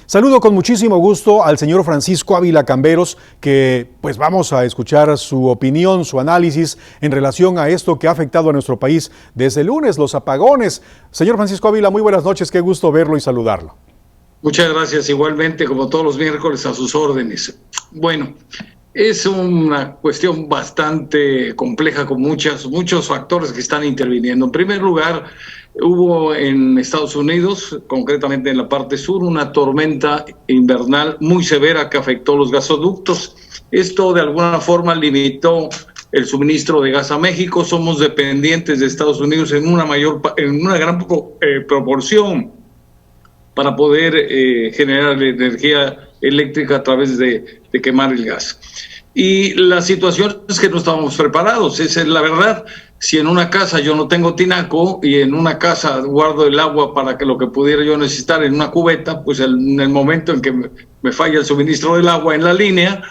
Saludo con muchísimo gusto al señor Francisco Ávila Camberos, que pues vamos a escuchar su opinión, su análisis en relación a esto que ha afectado a nuestro país desde el lunes, los apagones. Señor Francisco Ávila, muy buenas noches, qué gusto verlo y saludarlo. Muchas gracias, igualmente, como todos los miércoles, a sus órdenes. Bueno, es una cuestión bastante compleja con muchos factores que están interviniendo. En primer lugar, hubo en Estados Unidos, concretamente en la parte sur, una tormenta invernal muy severa que afectó los gasoductos. Esto de alguna forma limitó el suministro de gas a México. Somos dependientes de Estados Unidos en una gran proporción para poder generar energía eléctrica a través de quemar el gas. Y la situación es que no estábamos preparados, esa es la verdad. Si en una casa yo no tengo tinaco y en una casa guardo el agua para que lo que pudiera yo necesitar en una cubeta, pues en el momento en que me falla el suministro del agua en la línea,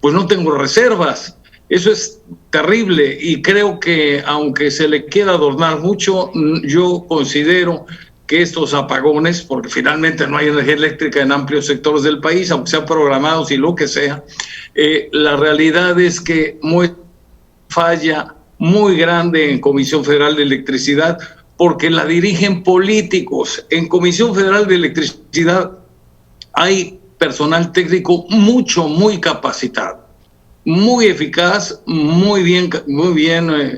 pues no tengo reservas. Eso es terrible y creo que aunque se le quiera adornar mucho, yo considero que estos apagones, porque finalmente no hay energía eléctrica en amplios sectores del país, aunque sean programados y lo que sea, la realidad es que falla muy grande en Comisión Federal de Electricidad, porque la dirigen políticos. En Comisión Federal de Electricidad hay personal técnico muy capacitado, muy eficaz, muy bien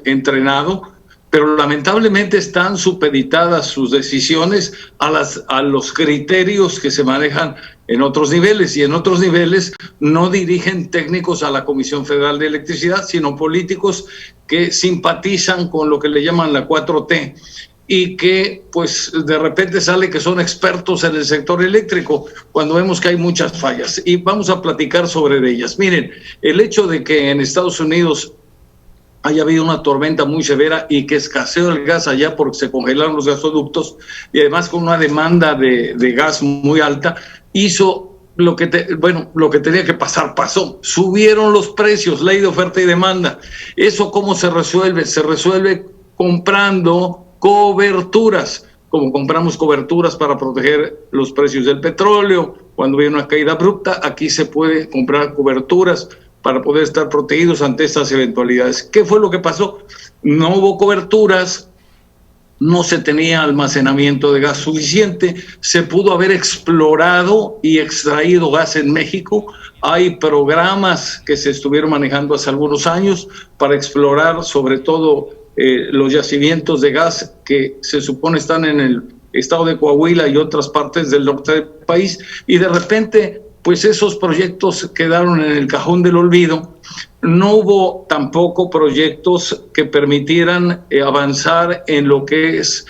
entrenado, pero lamentablemente están supeditadas sus decisiones a los criterios que se manejan en otros niveles, y en otros niveles no dirigen técnicos a la Comisión Federal de Electricidad, sino políticos que simpatizan con lo que le llaman la 4T y que pues de repente sale que son expertos en el sector eléctrico cuando vemos que hay muchas fallas, y vamos a platicar sobre ellas. Miren, el hecho de que en Estados Unidos haya habido una tormenta muy severa y que escaseó el gas allá porque se congelaron los gasoductos, y además con una demanda de gas muy alta, hizo lo que tenía que pasar, pasó. Subieron los precios, ley de oferta y demanda. ¿Eso cómo se resuelve? Se resuelve comprando coberturas, como compramos coberturas para proteger los precios del petróleo. Cuando viene una caída abrupta, aquí se puede comprar coberturas para poder estar protegidos ante estas eventualidades. ¿Qué fue lo que pasó? No hubo coberturas, no se tenía almacenamiento de gas suficiente, se pudo haber explorado y extraído gas en México. Hay programas que se estuvieron manejando hace algunos años para explorar sobre todo los yacimientos de gas que se supone están en el estado de Coahuila y otras partes del norte del país, y de repente pues esos proyectos quedaron en el cajón del olvido. No hubo tampoco proyectos que permitieran avanzar en lo que es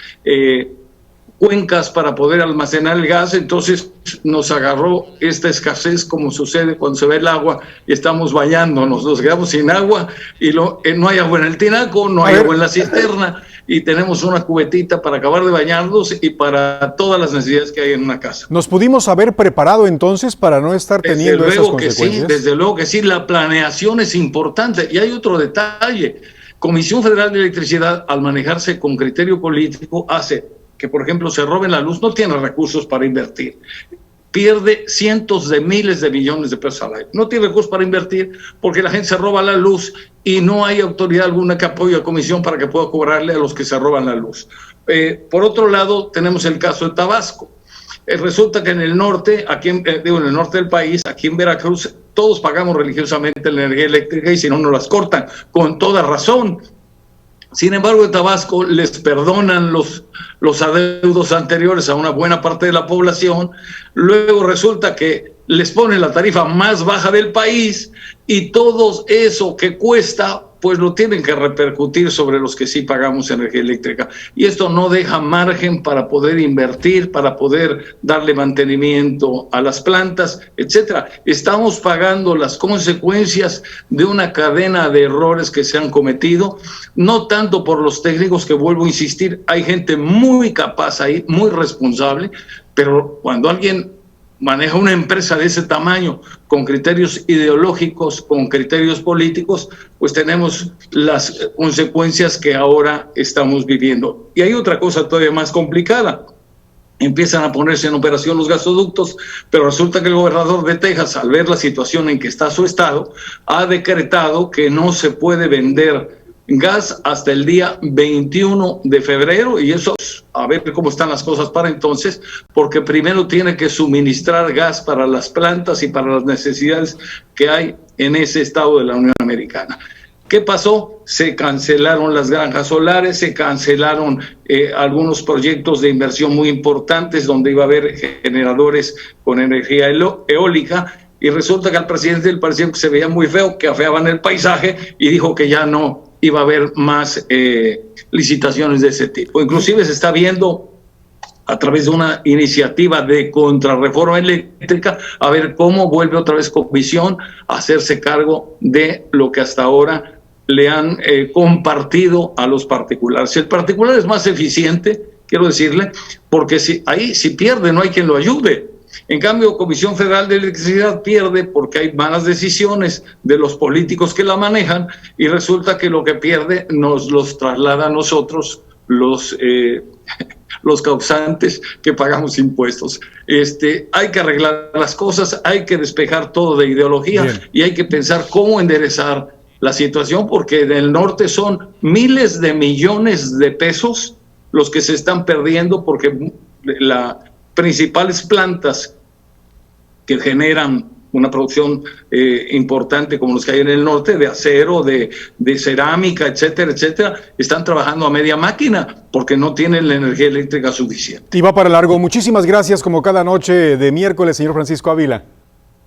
cuencas para poder almacenar el gas. Entonces nos agarró esta escasez, como sucede cuando se ve el agua y estamos bañándonos, nos quedamos sin agua y no hay agua en el tinaco, no hay agua en la cisterna, y tenemos una cubetita para acabar de bañarnos y para todas las necesidades que hay en una casa. ¿Nos pudimos haber preparado entonces para no estar teniendo esas consecuencias? Sí, desde luego que sí, la planeación es importante. Y hay otro detalle: Comisión Federal de Electricidad, al manejarse con criterio político, hace que, por ejemplo, se roben la luz, no tiene recursos para invertir, pierde cientos de miles de millones de pesos al año, no tiene recursos para invertir porque la gente se roba la luz y no hay autoridad alguna que apoye a la comisión para que pueda cobrarle a los que se roban la luz. Por otro lado, tenemos el caso de Tabasco. Resulta que en el norte, en el norte del país, aquí en Veracruz, todos pagamos religiosamente la energía eléctrica y si no, nos las cortan, con toda razón. Sin embargo, en Tabasco les perdonan los adeudos anteriores a una buena parte de la población. Luego resulta que les ponen la tarifa más baja del país y todo eso que cuesta, pues lo tienen que repercutir sobre los que sí pagamos energía eléctrica. Y esto no deja margen para poder invertir, para poder darle mantenimiento a las plantas, etcétera. Estamos pagando las consecuencias de una cadena de errores que se han cometido, no tanto por los técnicos, que vuelvo a insistir, hay gente muy capaz ahí, muy responsable, pero cuando alguien maneja una empresa de ese tamaño con criterios ideológicos, con criterios políticos, pues tenemos las consecuencias que ahora estamos viviendo. Y hay otra cosa todavía más complicada. empiezan a ponerse en operación los gasoductos, pero resulta que el gobernador de Texas, al ver la situación en que está su estado, ha decretado que no se puede vender gas hasta el día 21 de febrero, y eso, a ver cómo están las cosas para entonces, porque primero tiene que suministrar gas para las plantas y para las necesidades que hay en ese estado de la Unión Americana. ¿Qué pasó? Se cancelaron las granjas solares, se cancelaron algunos proyectos de inversión muy importantes donde iba a haber generadores con energía eólica, y resulta que al presidente le pareció que se veía muy feo, que afeaban el paisaje, y dijo que ya no iba a haber más licitaciones de ese tipo. Inclusive se está viendo a través de una iniciativa de contrarreforma eléctrica, a ver cómo vuelve otra vez Comisión a hacerse cargo de lo que hasta ahora le han compartido a los particulares. El particular es más eficiente, quiero decirle, porque si pierde no hay quien lo ayude. En cambio, Comisión Federal de Electricidad pierde porque hay malas decisiones de los políticos que la manejan, y resulta que lo que pierde nos los traslada a nosotros, los causantes que pagamos impuestos. Hay que arreglar las cosas, hay que despejar todo de ideología. Bien. Y hay que pensar cómo enderezar la situación, porque en el norte son miles de millones de pesos los que se están perdiendo, porque las principales plantas que generan una producción importante como los que hay en el norte, de acero, de cerámica, etcétera, etcétera, están trabajando a media máquina porque no tienen la energía eléctrica suficiente. Y va para largo. Muchísimas gracias, como cada noche de miércoles, señor Francisco Ávila.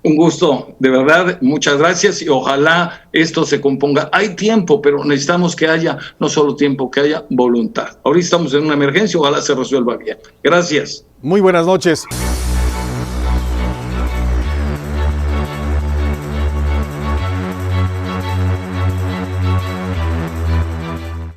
Un gusto, de verdad, muchas gracias, y ojalá esto se componga. Hay tiempo, pero necesitamos que haya, no solo tiempo, que haya voluntad. Ahorita estamos en una emergencia, ojalá se resuelva bien. Gracias. Muy buenas noches.